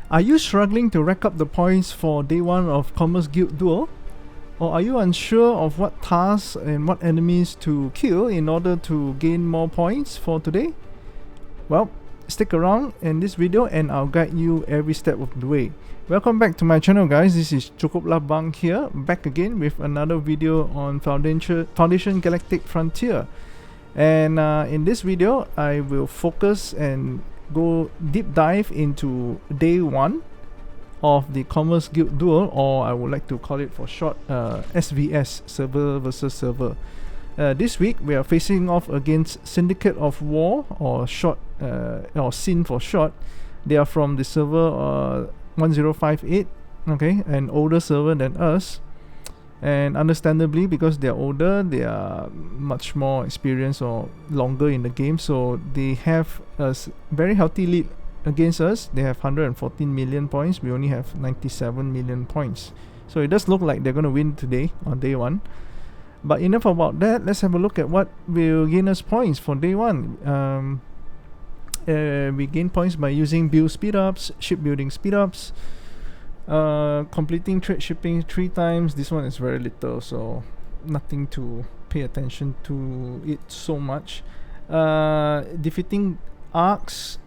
Are you struggling to rack up the points for day 1 of Commerce Guild Duel? Or are you unsure of what tasks and what enemies to kill in order to gain more points for today? Well, stick around in this video and I'll guide you every step of the way. Welcome back to my channel, guys. This is Cukuplah here, back again with another video on Foundation Galactic Frontier. And in this video, I will focus and go deep dive into day 1 of the Commerce Guild Duel, or I would like to call it for short SvS, server versus server. This week we are facing off against Syndicate of War, or short or SYN for short. They are from the server 1058, okay, an older server than us. And understandably, because they are older, they are much more experienced or longer in the game, so they have a very healthy lead against us. They have 114 million points. We only have 97 million points. So it does look like they're going to win today on day 1. But enough about that. Let's have a look at what will gain us points for day 1. We gain points by using build speedups, shipbuilding speedups, completing trade shipping 3 times. This one is very little, so nothing to pay attention to it so much. Defeating arcs,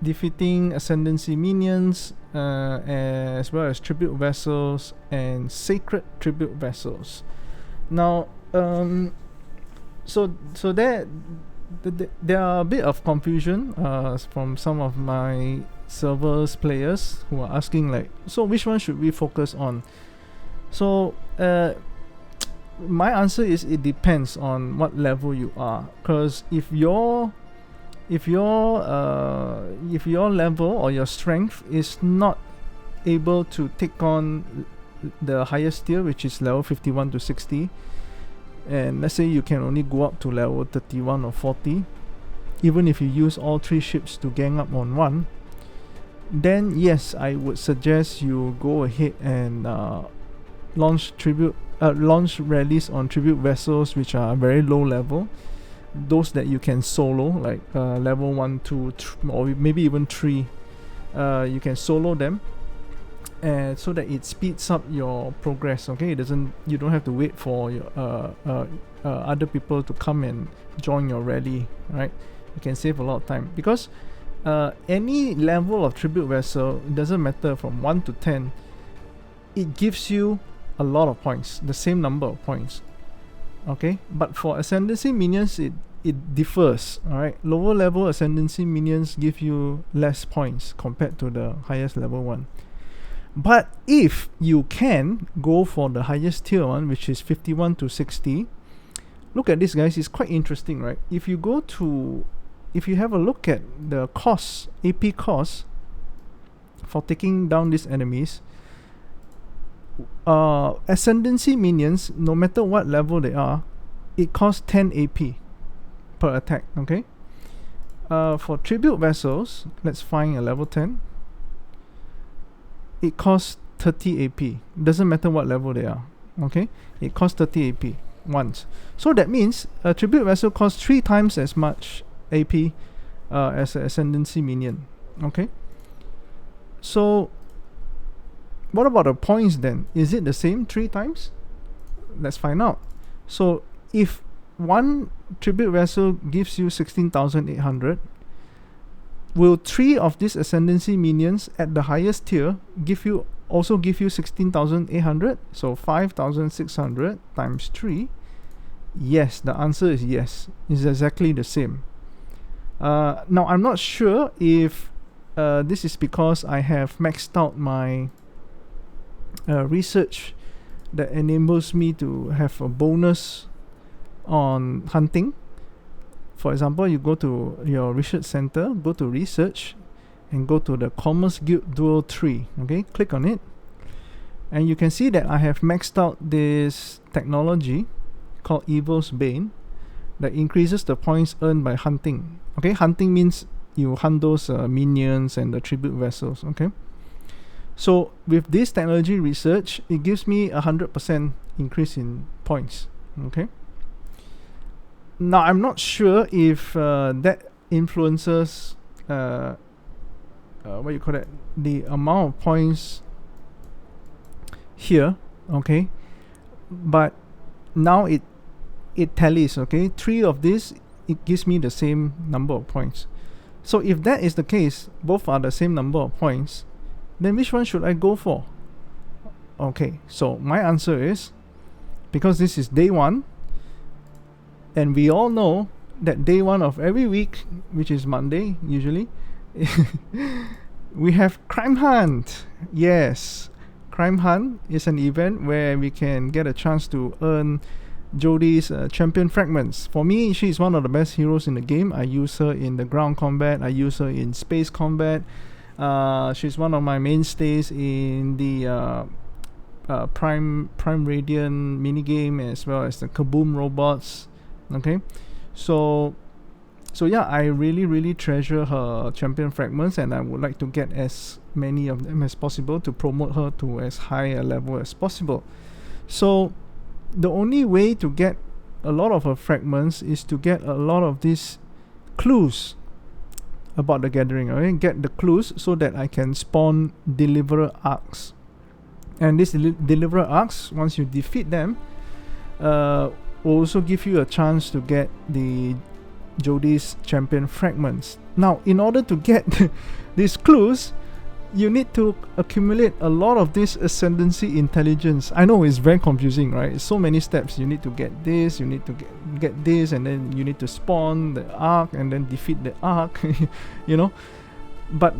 defeating ascendancy minions, as well as tribute vessels and sacred tribute vessels. Now, so there are a bit of confusion from some of my servers players who are asking, like, so which one should we focus on? So my answer is it depends on what level you are, because if your level or your strength is not able to take on the highest tier, which is level 51 to 60, and let's say you can only go up to level 31 or 40, even if you use all 3 ships to gang up on one, then yes, I would suggest you go ahead and launch rallies on tribute vessels which are very low level, those that you can solo, like level 1, 2, or maybe even 3. You can solo them, and so that it speeds up your progress. Okay, you don't have to wait for your other people to come and join your rally, right? You can save a lot of time, because any level of tribute vessel, it doesn't matter from 1 to 10, it gives you a lot of points, the same number of points. Okay, but for ascendancy minions, it differs. All right, lower level ascendancy minions give you less points compared to the highest level one. But if you can go for the highest tier one, which is 51 to 60, look at this, guys. It's quite interesting, right? If you have a look at the costs, AP costs for taking down these enemies, ascendancy minions, no matter what level they are, it costs 10 AP per attack. Okay. For tribute vessels, let's find a level 10. It costs 30 AP. Doesn't matter what level they are. Okay, it costs 30 AP once. So that means a tribute vessel costs 3 times as much AP as an ascendancy minion. Okay. So what about the points then? Is it the same 3 times? Let's find out. So if one tribute vessel gives you 16,800, will 3 of these ascendancy minions at the highest tier also give you 16,800? So 5,600 times 3. Yes, the answer is yes. It's exactly the same. Now I'm not sure if this is because I have maxed out my research that enables me to have a bonus on hunting. For example, you go to your research center, go to research, and go to the Commerce Guild Duel 3. Okay, click on it, and you can see that I have maxed out this technology called Evil's Bane that increases the points earned by hunting. Okay, hunting means you hunt those minions and the tribute vessels. Okay, so with this technology research, it gives me 100% increase in points. Okay. Now I'm not sure if that influences what you call that, the amount of points here, okay, but now it tallies, okay. 3 of this, it gives me the same number of points. So if that is the case, both are the same number of points, then which one should I go for? Okay, so my answer is, because this is day 1, and we all know that day 1 of every week, which is Monday usually, we have Crime Hunt. Yes, Crime Hunt is an event where we can get a chance to earn Jodie's champion fragments. For me, she is one of the best heroes in the game. I use her in the ground combat, I use her in space combat. She's one of my mainstays in the Prime Radiant minigame, as well as the Kaboom robots. Okay, so yeah, I really treasure her champion fragments, and I would like to get as many of them as possible to promote her to as high a level as possible. So the only way to get a lot of her fragments is to get a lot of these clues about the gathering. Okay, get the clues so that I can spawn deliverer arcs. And these deliverer arcs, once you defeat them, will also give you a chance to get the Jodie's champion fragments. Now, in order to get these clues, you need to accumulate a lot of this ascendancy intelligence. I know it's very confusing, right? It's so many steps. You need to get this, you need to get this, and then you need to spawn the arc and then defeat the arc, you know. But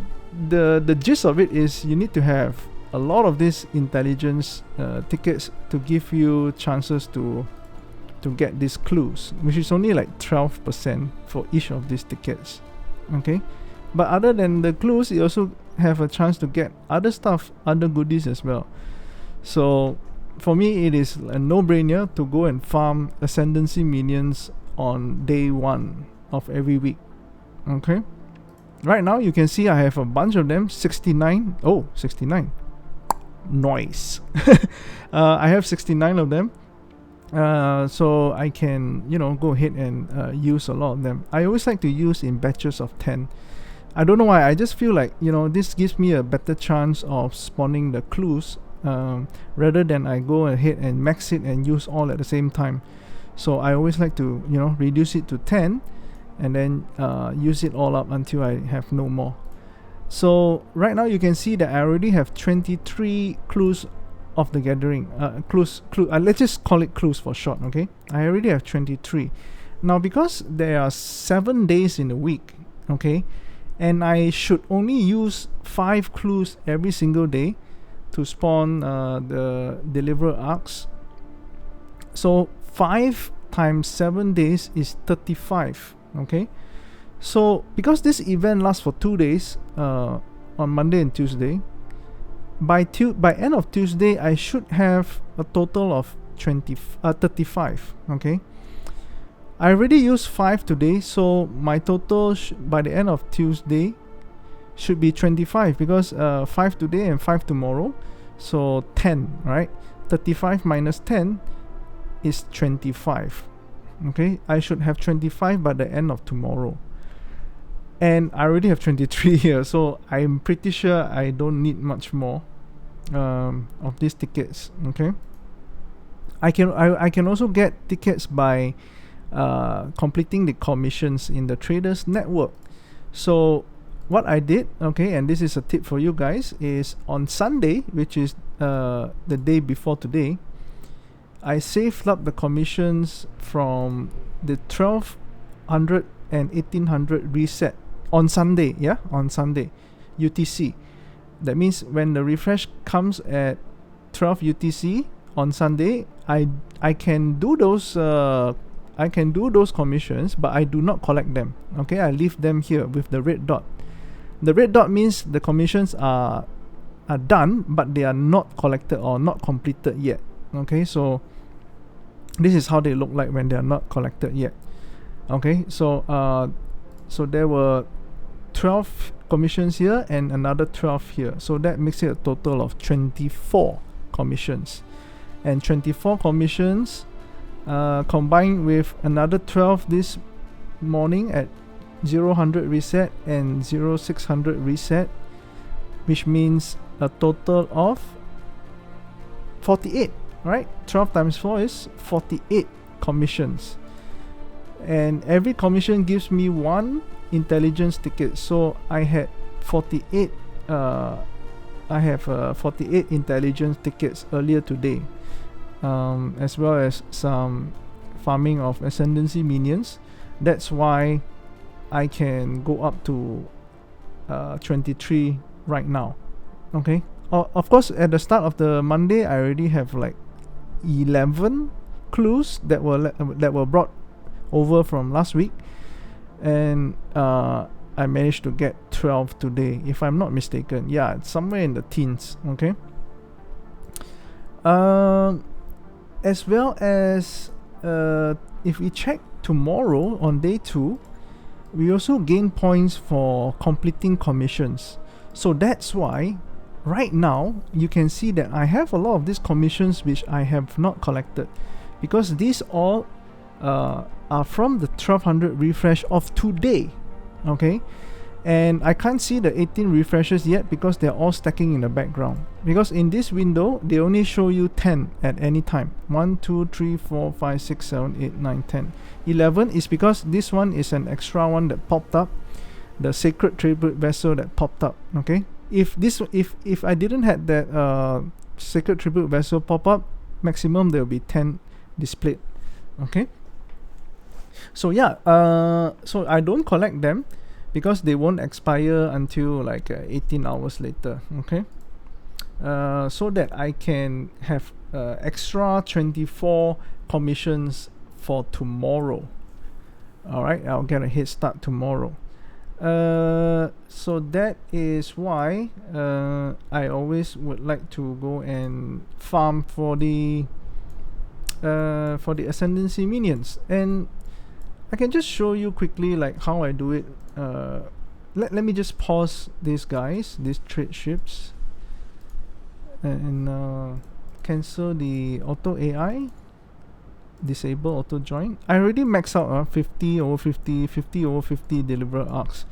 the gist of it is you need to have a lot of these intelligence tickets to give you chances to get these clues, which is only like 12% for each of these tickets. Okay, but other than the clues, you also have a chance to get other stuff, other goodies as well. So for me, it is a no-brainer to go and farm ascendancy minions on day 1 of every week. Okay, right now you can see I have a bunch of them, 69. Oh, 69. Nice. I have 69 of them. So I can, go ahead and use a lot of them. I always like to use in batches of 10. I don't know why, I just feel like, this gives me a better chance of spawning the clues rather than I go ahead and max it and use all at the same time. So I always like to, reduce it to 10 and then use it all up until I have no more. So right now you can see that I already have 23 clues of the gathering. Let's just call it clues for short, okay? I already have 23. Now, because there are 7 days in a week, okay, and I should only use 5 clues every single day to spawn the deliverer arcs. So 5 times 7 days is 35, okay? So because this event lasts for 2 days, on Monday and Tuesday, by end of Tuesday I should have a total of 35. Okay, I already used 5 today, so my total by the end of Tuesday should be 25, because 5 today and 5 tomorrow, so 10, right? 35 minus 10 is 25. Okay, I should have 25 by the end of tomorrow, and I already have 23 here, so I'm pretty sure I don't need much more of these tickets. Okay, I can also get tickets by completing the commissions in the traders network. So what I did, okay, and this is a tip for you guys, is on Sunday, which is the day before today, I saved up the commissions from the 1200 and 1800 reset on Sunday, on Sunday UTC. That means when the refresh comes at 12 UTC on Sunday, I can do those commissions, but I do not collect them. Okay, I leave them here with the red dot. The red dot means the commissions are done, but they are not collected or not completed yet. Okay, so this is how they look like when they are not collected yet. Okay, so there were 12 commissions here and another 12 here, so that makes it a total of 24 commissions. And 24 commissions combined with another 12 this morning at 0100 reset and 0600 reset which means a total of 48, right? 12 times 4 is 48 commissions, and every commission gives me 1 intelligence ticket. So I had 48 48 intelligence tickets earlier today, as well as some farming of ascendancy minions. That's why I can go up to 23 right now. Okay. Of course, at the start of the Monday, I already have like 11 clues that were brought over from last week, and I managed to get 12 today, if I'm not mistaken. Yeah, it's somewhere in the teens. Okay. As well as if we check tomorrow on day 2, we also gain points for completing commissions. So that's why right now you can see that I have a lot of these commissions which I have not collected, because these all are from the 1200 refresh of today. Okay, and I can't see the 18 refreshes yet because they're all stacking in the background, because in this window they only show you 10 at any time. 1 2 3 4 5 6 7 8 9 10 11 is because this one is an extra one that popped up, the sacred tribute vessel that popped up. Okay, if I didn't have that sacred tribute vessel pop up, maximum there will be 10 displayed. Okay, so yeah, so I don't collect them because they won't expire until like 18 hours later. Okay, so that I can have extra 24 commissions for tomorrow. Alright, I'll get a head start tomorrow. So that is why I always would like to go and farm for the ascendancy minions. And I can just show you quickly like how I do it. Let me just pause these guys, these trade ships, and cancel the auto AI, disable auto join. I already maxed out 50 over 50, 50 over 50 deliver arcs,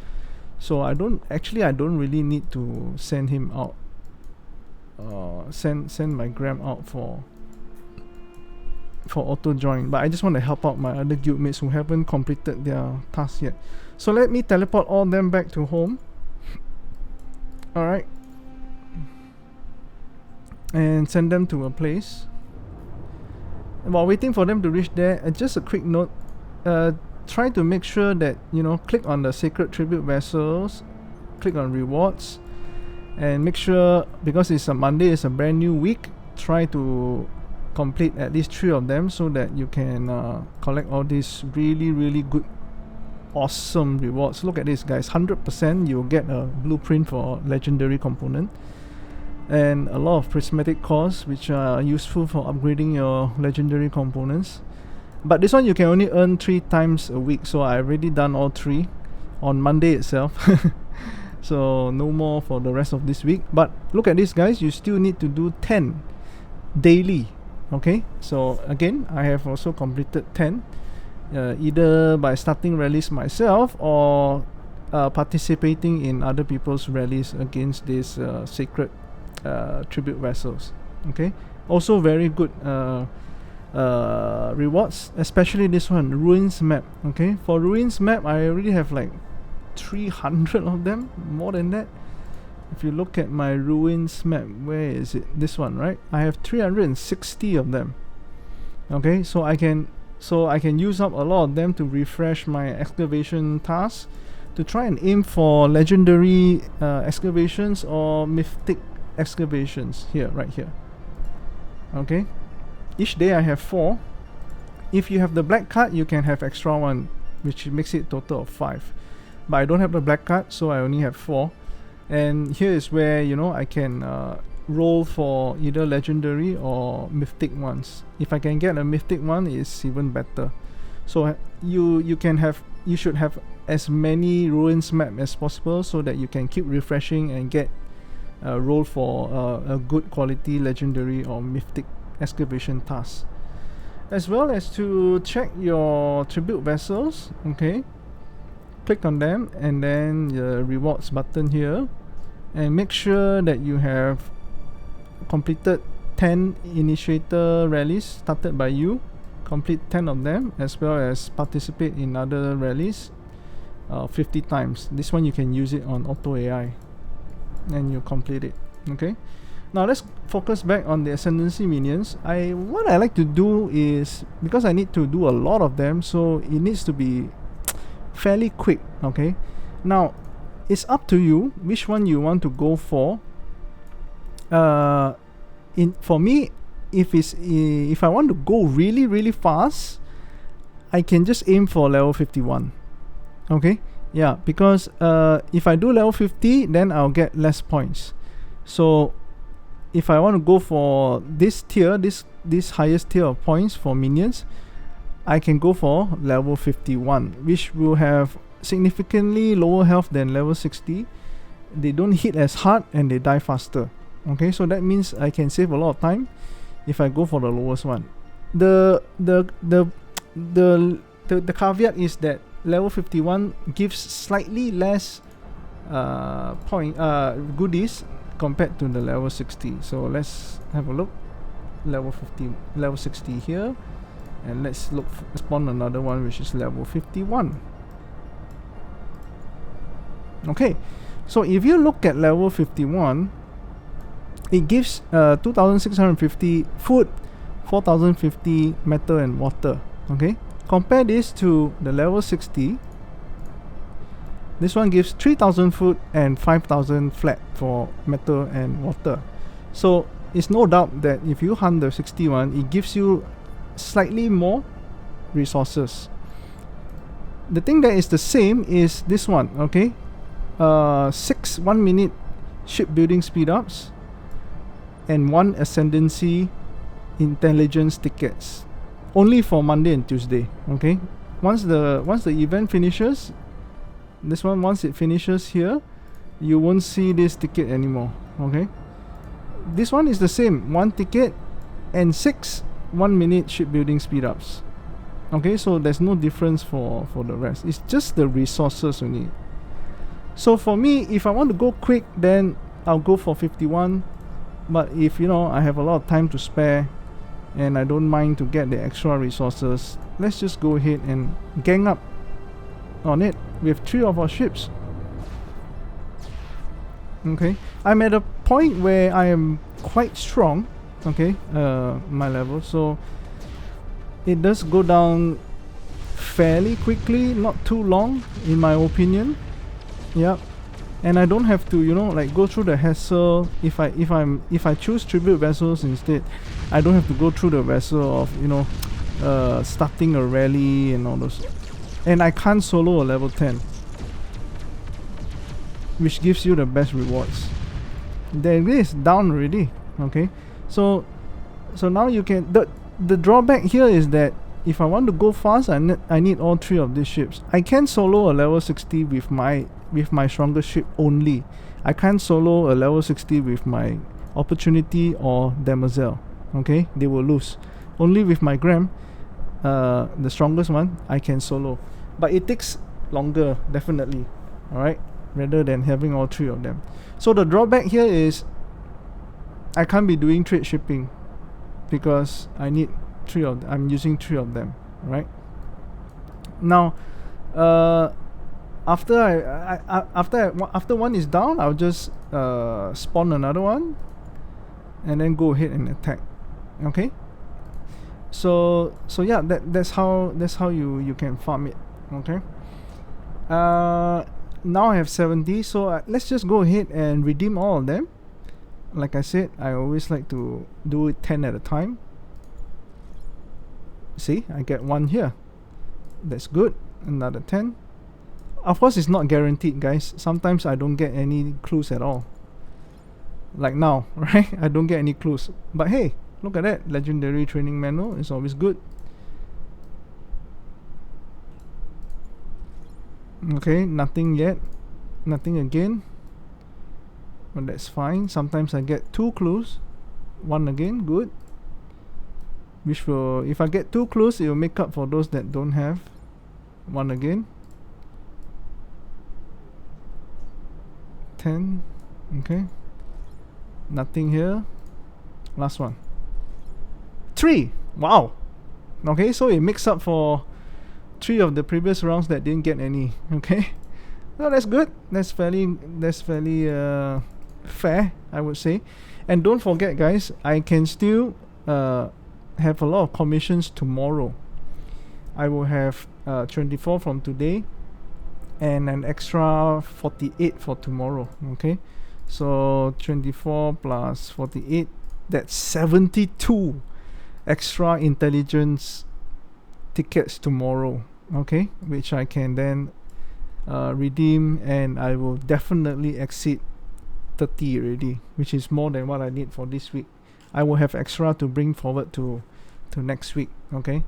so I don't really need to send him out, send my gram out for auto join, but I just want to help out my other guildmates who haven't completed their task yet. So let me teleport all them back to home. Alright, and send them to a place. While waiting for them to reach there, just a quick note, try to make sure that, click on the sacred tribute vessels, click on rewards, and make sure, because it's a Monday, it's a brand new week, try to complete at least 3 of them so that you can collect all these really good, awesome rewards. Look at this, guys. 100% you'll get a blueprint for legendary component, and a lot of prismatic cores which are useful for upgrading your legendary components. But this one you can only earn 3 times a week, so I already done all 3 on Monday itself. So no more for the rest of this week. But look at this, guys, you still need to do 10 daily. Okay, so again, I have also completed 10, either by starting rallies myself or participating in other people's rallies against these sacred tribute vessels. Okay, also very good rewards, especially this one, Ruins map. Okay, for Ruins map, I already have like 300 of them, more than that. If you look at my Ruins map, where is it? This one, right? I have 360 of them. Okay, so I can use up a lot of them to refresh my excavation tasks, to try and aim for legendary excavations or mythic excavations here, right here. Okay, each day I have 4. If you have the black card, you can have extra 1, which makes it total of 5. But I don't have the black card, so I only have 4. And here is where I can roll for either legendary or mythic ones. If I can get a mythic one, it's even better. So you should have as many Ruins map as possible so that you can keep refreshing and get roll for a good quality legendary or mythic excavation task, as well as to check your tribute vessels. Okay, click on them and then the rewards button here, and make sure that you have completed 10 initiator rallies started by you. Complete 10 of them, as well as participate in other rallies 50 times. This one you can use it on auto AI and you complete it. Okay, now let's focus back on the ascendancy minions. What I like to do is, because I need to do a lot of them, so it needs to be fairly quick. Okay, now it's up to you which one you want to go for. For me, if I want to go really fast, I can just aim for level 51. Okay, yeah, because if I do level 50, then I'll get less points. So if I want to go for this tier, this highest tier of points for minions, I can go for level 51, which will have significantly lower health than level 60. They don't hit as hard and they die faster. Okay, so that means I can save a lot of time if I go for the lowest one. The caveat is that level 51 gives slightly less goodies compared to the level 60. So let's have a look. Level 60 here, and let's spawn another one which is level 51. Okay, so if you look at level 51, it gives 2650 food, 4050 metal and water. Okay, compare this to the level 60. This one gives 3000 food and 5000 flat for metal and water. So it's no doubt that if you hunt the 61, it gives you slightly more resources. The thing that is the same is this one. Okay, 6 1 minute shipbuilding speed ups and 1 ascendancy intelligence tickets, only for Monday and Tuesday. Okay, once the event finishes, this one, once it finishes here, you won't see this ticket anymore. Okay, this one is the same, 1 ticket and 6 1 minute shipbuilding speed ups. Okay, so there's no difference for the rest. It's just the resources we need. So for me, if I want to go quick, then I'll go for 51. But if I have a lot of time to spare and I don't mind to get the extra resources, let's just go ahead and gang up on it with 3 of our ships. Okay, I'm at a point where I am quite strong. Okay, my level, so it does go down fairly quickly, not too long in my opinion. Yeah, and I don't have to like go through the hassle. If I choose tribute vessels instead, I don't have to go through the hassle of starting a rally and all those. And I can't solo a level 10, which gives you the best rewards. There it is, down already. Okay, so now you can, the drawback here is that if I want to go fast, I need all 3 of these ships. I can solo a level 60 with my strongest ship only. I can't solo a level 60 with my opportunity or Demoiselle. Okay, they will lose. Only with my Gram, the strongest one, I can solo, but it takes longer, definitely. Alright, rather than having all 3 of them. So the drawback here is I can't be doing trade shipping because I need 3 of them. I'm using 3 of them, right? Now after one is down, I'll just spawn another one and then go ahead and attack. Okay, so yeah, that's how you can farm it. Okay, now I have 70, so let's just go ahead and redeem all of them. Like I said, I always like to do it 10 at a time. See, I get 1 here. That's good. Another 10. Of course, it's not guaranteed, guys. Sometimes I don't get any clues at all. Like now, right? I don't get any clues. But hey, look at that. Legendary training manual is always good. Okay, nothing yet. Nothing again. But that's fine. Sometimes I get 2 clues. 1 again, good. Which will, if I get 2 clues, it will make up for those that don't have. 1 again. 10. Okay, nothing here. Last one, 3. Wow. Okay, so it makes up for 3 of the previous rounds that didn't get any. Okay, well, that's good. That's fairly fair, I would say. And don't forget, guys, I can still have a lot of commissions tomorrow. I will have 24 from today and an extra 48 for tomorrow. Okay, so 24 plus 48, that's 72 extra intelligence tickets tomorrow. Okay, which I can then redeem, and I will definitely exceed 30 already, which is more than what I need for this week. I will have extra to bring forward to next week. Okay,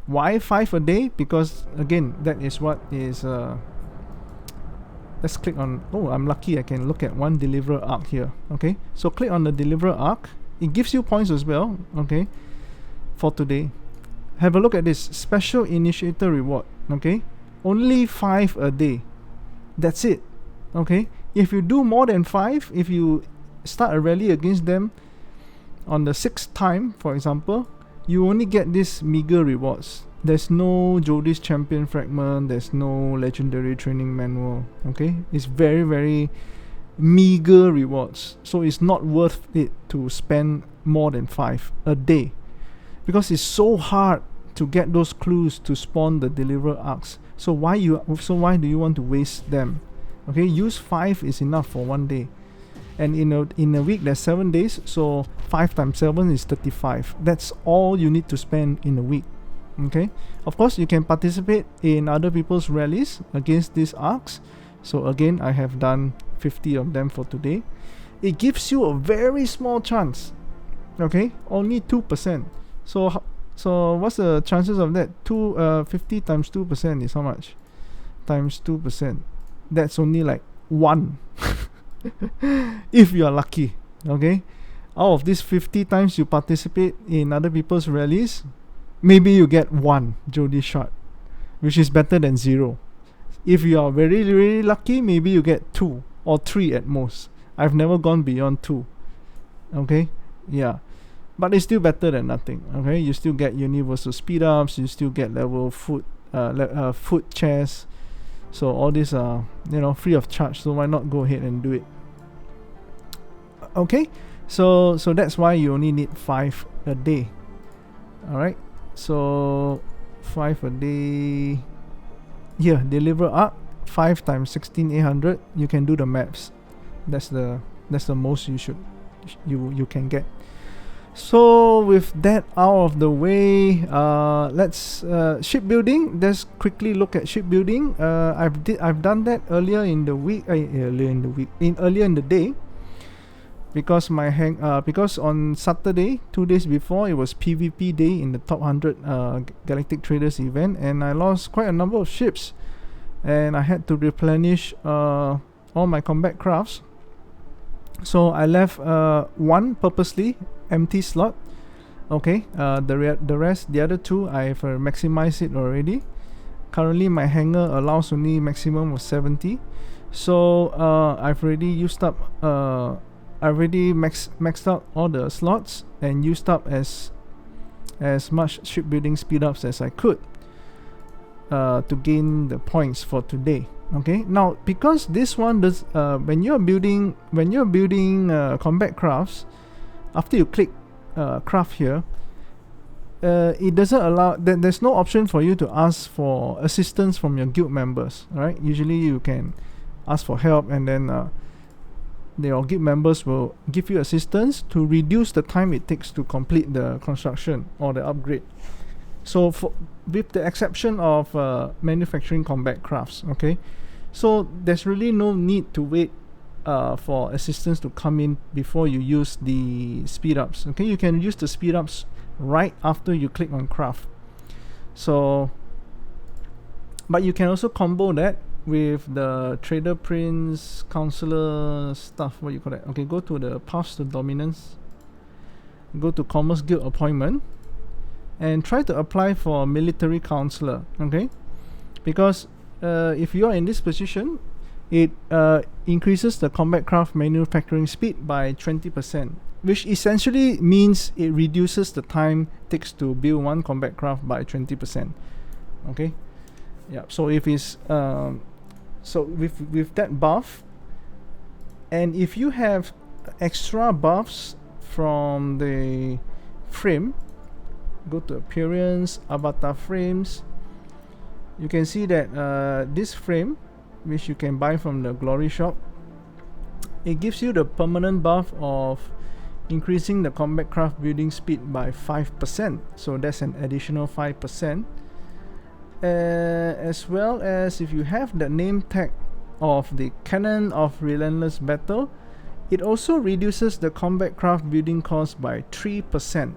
why 5 a day? Because again, that is what is let's click on, oh, I'm lucky I can look at one deliverer arc here. Okay, so click on the deliverer arc. It gives you points as well. Okay, for today, have a look at this special initiator reward. Okay, only 5 a day, that's it. Okay, if you do more than 5, if you start a rally against them on the 6th time, for example, you only get these meager rewards. There's no Jodie's champion fragment, there's no legendary training manual. Okay, it's very, very meager rewards, so it's not worth it to spend more than 5 a day, because it's so hard to get those clues to spawn the deliverer arcs. So why do you want to waste them? Okay, use 5 is enough for one day, and in a week there's 7 days, so 5 times 7 is 35. That's all you need to spend in a week. Okay, of course you can participate in other people's rallies against these arcs. So again, I have done 50 of them for today. It gives you a very small chance. Okay, only 2%. So what's the chances of that? 50 times 2% is how much? Times 2%. That's only like 1. If you are lucky. Okay, out of these 50 times you participate in other people's rallies, maybe you get 1 Jodie shot, which is better than 0. If you are very, very lucky, maybe you get 2 or 3 at most. I've never gone beyond 2. Okay, yeah, but it's still better than nothing. Okay, you still get universal speed ups, you still get level foot chairs. So all these are, free of charge, so why not go ahead and do it? Okay, so that's why you only need 5 a day. Alright, so 5 a day. Here, deliver up 5 times 16,800. You can do the maps. That's the most you can get. So with that out of the way, let's shipbuilding. Let's quickly look at shipbuilding. I've done that earlier in the day, because because on Saturday, 2 days before, it was PvP day in the top 100 Galactic Traders event, and I lost quite a number of ships, and I had to replenish all my combat crafts. So I left 1 purposely empty slot. Okay, the other 2 I've maximized it already. Currently my hangar allows only maximum of 70. So I've already used up I already maxed out all the slots and used up as much shipbuilding speed ups as I could to gain the points for today. Okay, now because this one does when you're building combat crafts, after you click craft here, it doesn't allow that. There's no option for you to ask for assistance from your guild members. Right, usually you can ask for help, and then your guild members will give you assistance to reduce the time it takes to complete the construction or the upgrade. So with the exception of manufacturing combat crafts, okay, so there's really no need to wait for assistance to come in before you use the speed ups. Okay, you can use the speed ups right after you click on craft. So, but you can also combo that with the Trader Prince Counselor stuff. What you call that? Okay, go to the Paths to Dominance, go to Commerce Guild Appointment, and try to apply for Military Counselor. Okay, because if you are in this position, it increases the combat craft manufacturing speed by 20%, which essentially means it reduces the time it takes to build one combat craft by 20%. Okay, yeah. So if it's so with that buff, and if you have extra buffs from the frame, go to appearance, avatar frames, you can see that this frame, which you can buy from the glory shop, it gives you the permanent buff of increasing the combat craft building speed by 5%, so that's an additional 5%. As well as if you have the name tag of the Cannon of Relentless Battle, it also reduces the combat craft building cost by 3%.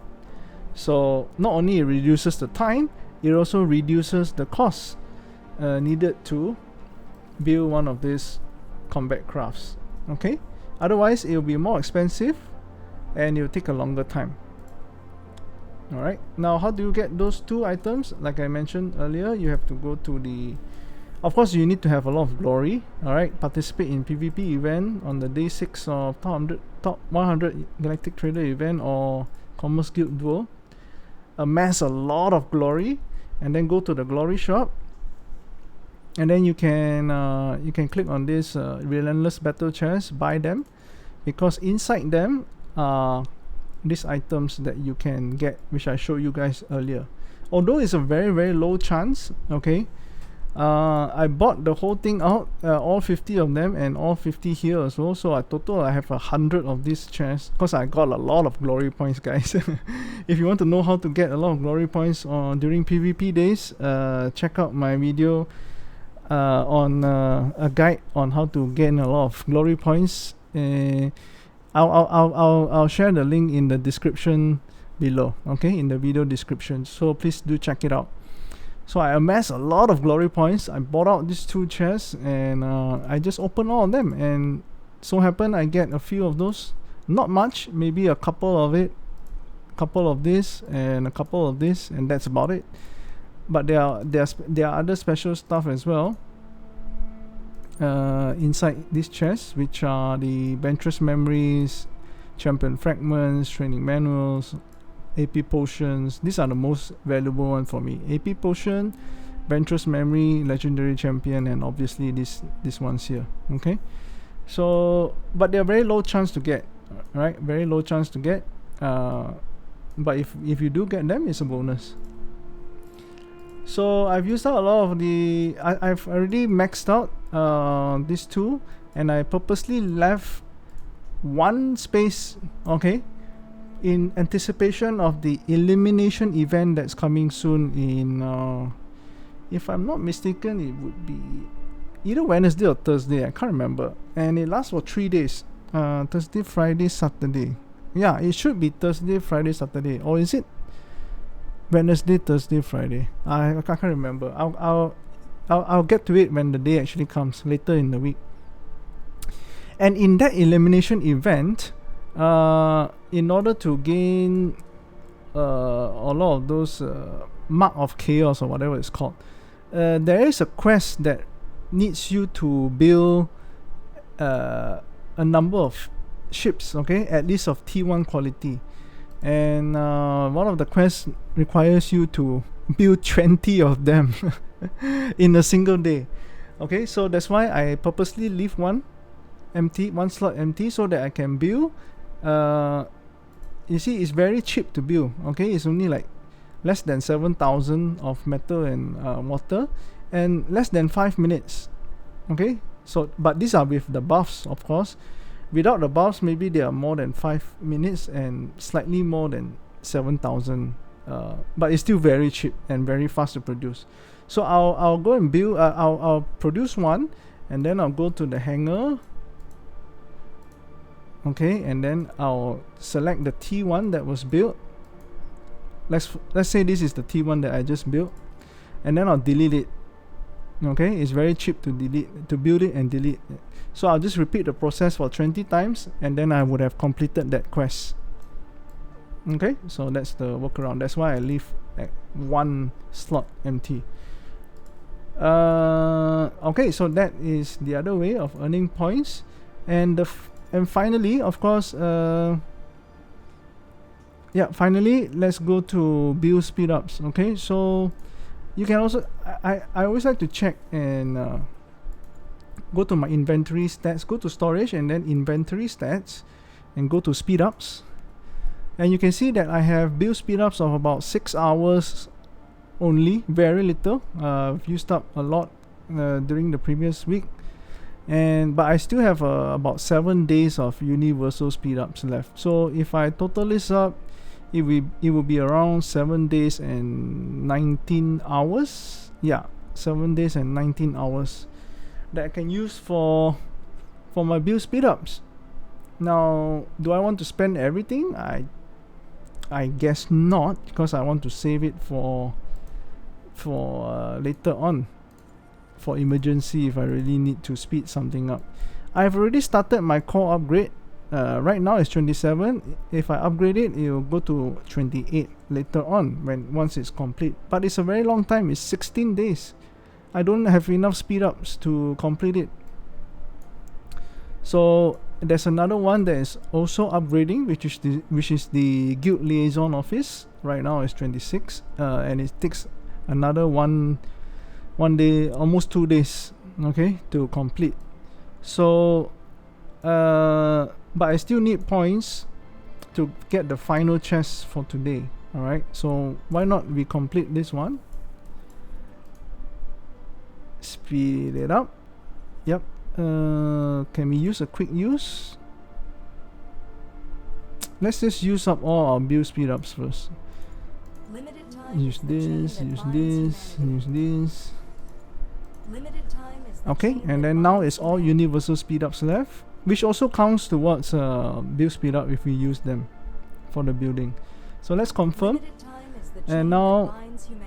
So not only it reduces the time, it also reduces the cost needed to build one of these combat crafts. Okay, otherwise it will be more expensive and it will take a longer time. Alright, now how do you get those two items? Like I mentioned earlier, you have to go to the, of course you need to have a lot of glory. Alright, participate in PvP event on the day 6 of top 100 Galactic Trader event or Commerce Guild Duel. Amass a lot of glory and then go to the glory shop, and then you can click on this Relentless Battle chest, buy them, because inside them are these items that you can get, which I showed you guys earlier. Although it's a very low chance, okay, I bought the whole thing out, all 50 of them, and all 50 here as well, so I have 100 of these chests, because I got a lot of glory points, guys. If you want to know how to get a lot of glory points during PvP days, check out my video on a guide on how to gain a lot of glory points. I'll share the link in the description below, okay, in the video description, so please do check it out. So I amassed a lot of glory points. I bought out these two chests, and I just opened all of them, and so happened I get a few of those, not much, maybe a couple of it, couple of this and a couple of this, and that's about it. But there are other special stuff as well inside this chest, which are the Ventress Memories, Champion Fragments, Training Manuals, AP Potions. These are the most valuable one for me. AP Potion, Ventress Memory, Legendary Champion, and obviously these ones here. Okay, so but they're very low chance to get, right? Very low chance to get. But if you do get them, it's a bonus. So I've used out a lot of the, I've already maxed out these two, and I purposely left one space, okay, in anticipation of the elimination event that's coming soon in, if I'm not mistaken, it would be either Wednesday or Thursday, I can't remember, and it lasts for 3 days, Thursday, Friday, Saturday. Yeah, it should be Thursday, Friday, Saturday, or is it Wednesday, Thursday, Friday? I can't remember. I'll get to it when the day actually comes later in the week. And in that elimination event, in order to gain a lot of those mark of chaos or whatever it's called, there is a quest that needs you to build a number of ships, okay, at least of T1 quality. And one of the quests requires you to build 20 of them in a single day. Okay, so that's why I purposely leave one slot empty, so that I can build. You see, it's very cheap to build. Okay, it's only like less than 7,000 of metal and water, and less than 5 minutes. Okay, so but these are with the buffs, of course. Without the buffs, maybe they are more than 5 minutes and slightly more than 7,000. But it's still very cheap and very fast to produce. So I'll go and build. I'll produce one, and then I'll go to the hangar. Okay, and then I'll select the T1 that was built. Let's say this is the T1 that I just built, and then I'll delete it. Okay, it's very cheap to build it and delete it. So I'll just repeat the process for 20 times, and then I would have completed that quest. Okay, so that's the workaround. That's why I leave one slot empty. Okay, so that is the other way of earning points. And and finally, of course, yeah, finally, let's go to build speed ups. Okay, so you can also, I always like to check and go to my inventory stats, go to storage and then inventory stats, and go to speed ups. And you can see that I have build speed ups of about 6 hours only, very little. I've used up a lot during the previous week, but I still have about 7 days of universal speed ups left. So if I total this up, it will be around 7 days and 19 hours. Yeah, 7 days and 19 hours that I can use for my build speed ups. Now, do I want to spend everything? I guess not, because I want to save it for later on, for emergency if I really need to speed something up. I've already started my core upgrade. Right now it's 27. If I upgrade it, it will go to 28 later on once it's complete. But it's a very long time. It's 16 days. I don't have enough speed ups to complete it. So there's another one that is also upgrading, which is the Guild Liaison Office. Right now it's 26, and it takes another one day, almost 2 days, okay, to complete. So but I still need points to get the final chest for today. Alright, so why not we complete this one, speed it up. Yep. Can we use a quick use? Let's just use up all our build speed ups first. Use this, use this, use this. Okay, and then now it's all universal speed ups left, which also counts towards build speed up if we use them for the building. So let's confirm, and now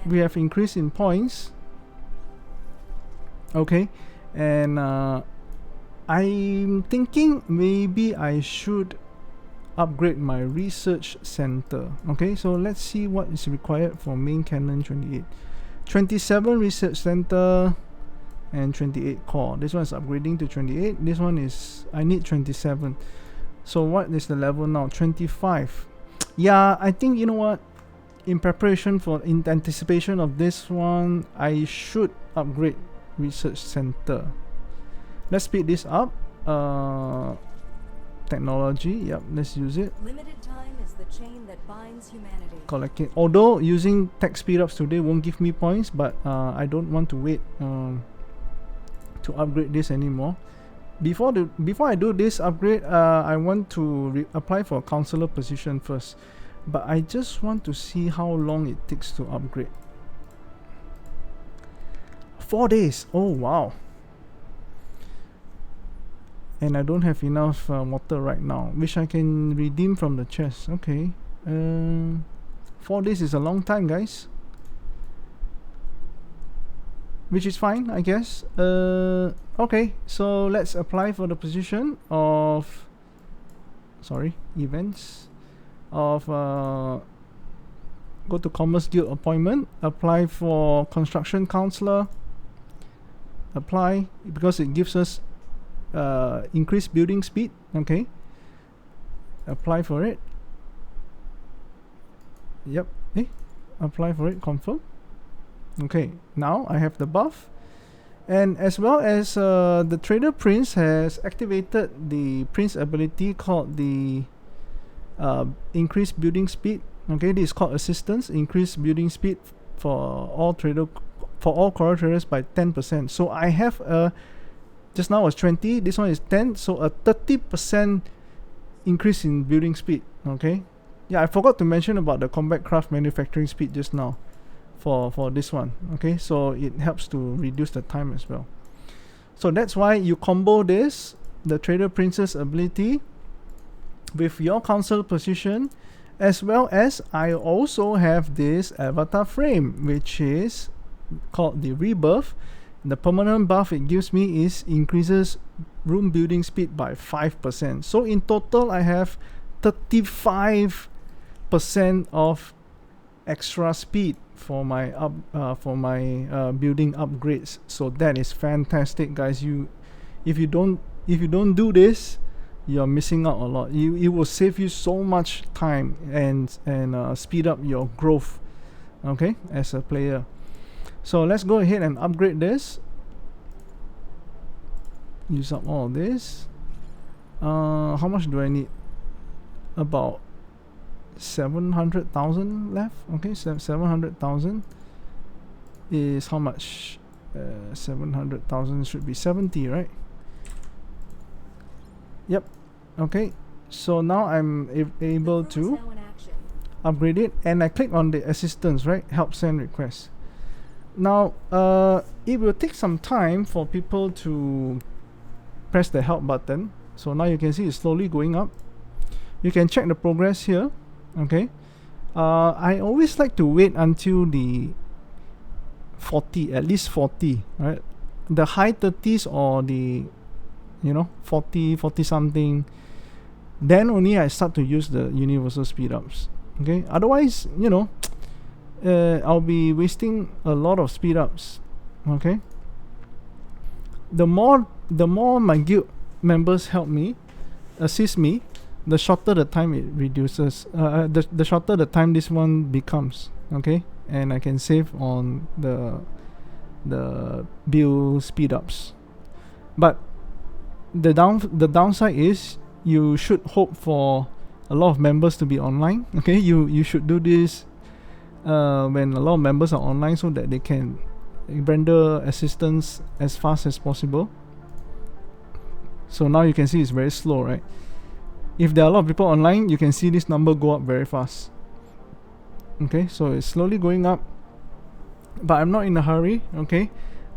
we have increase in points. Okay, and I'm thinking maybe I should upgrade my research center. Okay, so let's see what is required for main cannon 28. 27 research center and 28 core. This one is upgrading to 28. This one is, I need 27. So what is the level now? 25. Yeah, I think, you know what, in preparation for, in anticipation of this one, I should upgrade research center. Let's speed this up. Technology, yep, let's use it. Limited time is the chain that binds humanity. Collect it. Although using tech speed ups today won't give me points, but I don't want to wait to upgrade this anymore. Before I do this upgrade, I want to apply for a counselor position first. But I just want to see how long it takes to upgrade. 4 days. Oh wow. And I don't have enough water right now, which I can redeem from the chest. Okay. 4 days is a long time, guys. Which is fine, I guess. Okay, so let's apply for the position of events of go to Commerce Guild appointment, apply for construction counselor, apply, because it gives us increased building speed. Okay, apply for it. Yep. Apply for it, confirm. Okay, now I have the buff, and as well as the trader prince has activated the prince ability called the increased building speed. Okay, this is called assistance, increased building speed for all core traders by 10%. So I have just now was 20, this one is 10, so a 30% increase in building speed. Okay, yeah, I forgot to mention about the combat craft manufacturing speed just now for this one. Okay, so it helps to reduce the time as well. So that's why you combo this, the trader prince's ability, with your council position, as well as I also have this avatar frame, which is called the rebirth. The permanent buff it gives me is increases room building speed by 5%. So in total I have 35% of extra speed for my building upgrades. So that is fantastic, guys. If you don't do this, you're missing out a lot. It will save you so much time and speed up your growth, okay, as a player. So let's go ahead and upgrade this. Use up all this. How much do I need? About 700,000 left. Okay, 700,000 is how much? 700,000 should be 70, right? Yep. Okay, so now I'm able to upgrade it, and I click on the assistance, right? Help send request. Now it will take some time for people to press the help button. So now you can see it's slowly going up. You can check the progress here. Okay, I always like to wait until the 40, at least 40, right? The high 30s or the 40 something, then only I start to use the universal speed ups. Okay, otherwise I'll be wasting a lot of speed ups. Okay, the more my guild members help me, assist me, the shorter the time it reduces, the shorter the time this one becomes. Okay, and I can save on the build speed ups. But the downside is you should hope for a lot of members to be online. Okay, you should do this when a lot of members are online, so that they can render assistance as fast as possible. So now you can see it's very slow, right? If there are a lot of people online, you can see this number go up very fast. Okay, so it's slowly going up, but I'm not in a hurry. Okay,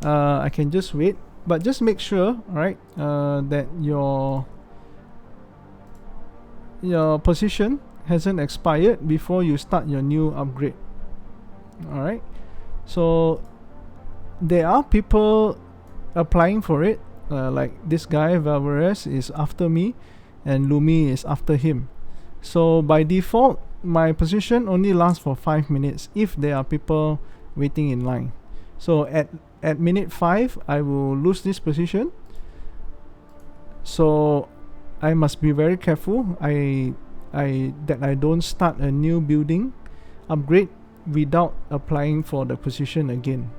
I can just wait, but just make sure, right, that your position hasn't expired before you start your new upgrade. All right, so there are people applying for it, like this guy Valvarez is after me and Lumi is after him. So by default, my position only lasts for 5 minutes if there are people waiting in line. So at minute 5, I will lose this position. So I must be very careful that I don't start a new building upgrade without applying for the position again.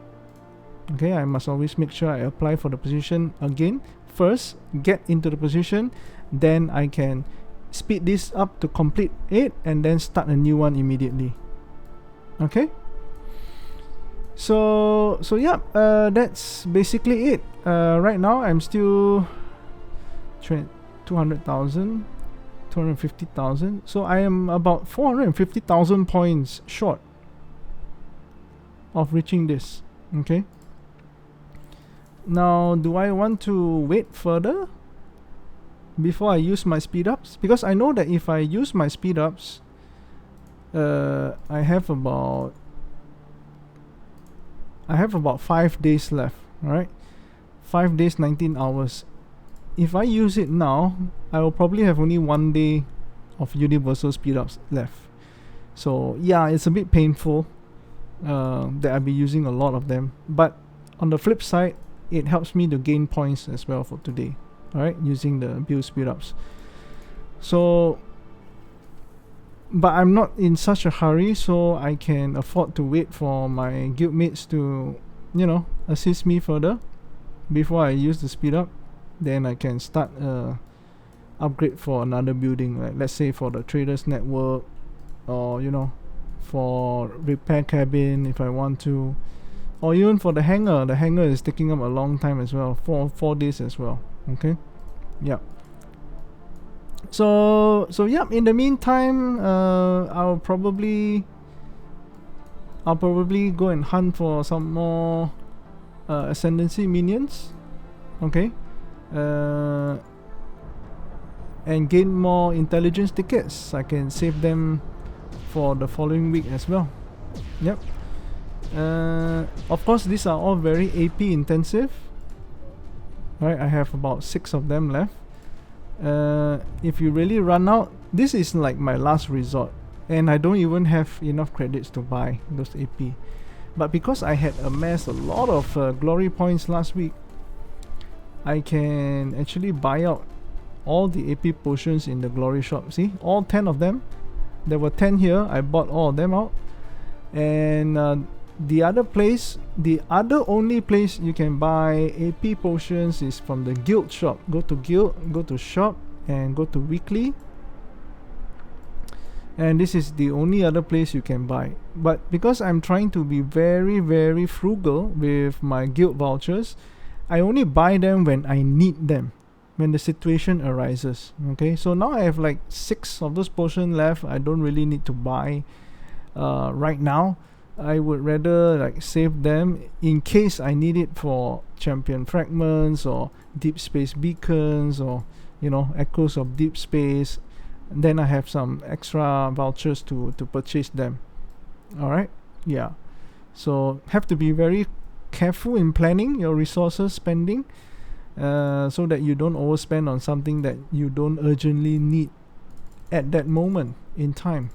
Okay, I must always make sure I apply for the position again first, get into the position, then I can speed this up to complete it and then start a new one immediately. Okay, so yeah, that's basically it. Right now I'm still 200,000, 250,000, so I am about 450,000 points short of reaching this. Okay, now do I want to wait further before I use my speed ups? Because I know that if I use my speed ups, I have about 5 days left. Right, 5 days, 19 hours. If I use it now, I will probably have only 1 day of universal speed ups left. So yeah, it's a bit painful that I'll be using a lot of them, but on the flip side, it helps me to gain points as well for today. Alright, using the build speed ups. So, but I'm not in such a hurry, so I can afford to wait for my guildmates to assist me further before I use the speed up. Then I can start upgrade for another building, right? Let's say for the traders network, or for repair cabin if I want to, or even for the hangar. The hangar is taking up a long time as well, 4 days as well. Okay, yeah. So yeah, in the meantime, I'll probably go and hunt for some more ascendancy minions. Okay, and gain more intelligence tickets. I can save them for the following week as well. Yep. Of course, these are all very AP intensive. Right, I have about 6 of them left. If you really run out, this is like my last resort. and I don't even have enough credits to buy those AP. But because I had amassed a lot of glory points last week, I can actually buy out all the AP potions in the glory shop. See, all 10 of them. There were 10 here. I bought all of them out. And the other only place you can buy AP potions is from the guild shop. Go to guild, go to shop, and go to weekly. And this is the only other place you can buy. But because I'm trying to be very, very frugal with my guild vouchers, I only buy them when I need them, when the situation arises. Okay, so now I have like 6 of those potions left. I don't really need to buy right now. I would rather like save them in case I need it for champion fragments or deep space beacons, or echoes of deep space. And then I have some extra vouchers to purchase them. Alright, yeah, so have to be very careful in planning your resources spending, so that you don't overspend on something that you don't urgently need at that moment in time.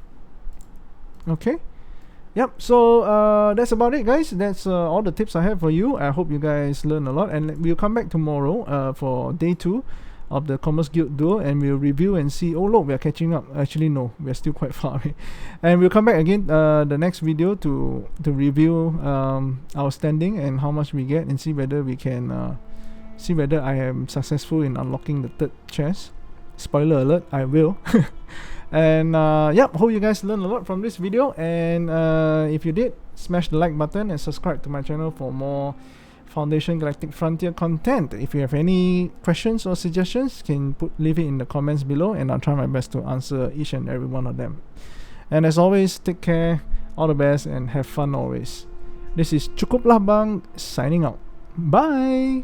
Okay, yep, so that's about it, guys. That's all the tips I have for you. I hope you guys learn a lot, and we'll come back tomorrow for day 2 of the Commerce Guild Duel, and we'll review and see. Oh look, we're catching up. Actually no, we're still quite far away. And we'll come back again the next video to review our standing and how much we get, and see whether we can see whether I am successful in unlocking the 3rd chest. Spoiler alert, I will. And yep, hope you guys learned a lot from this video, and if you did, smash the like button and subscribe to my channel for more Foundation Galactic Frontier content. If you have any questions or suggestions, can leave it in the comments below, and I'll try my best to answer each and every one of them. And as always, take care, all the best, and have fun always. This is Cukuplah Bang signing out. Bye.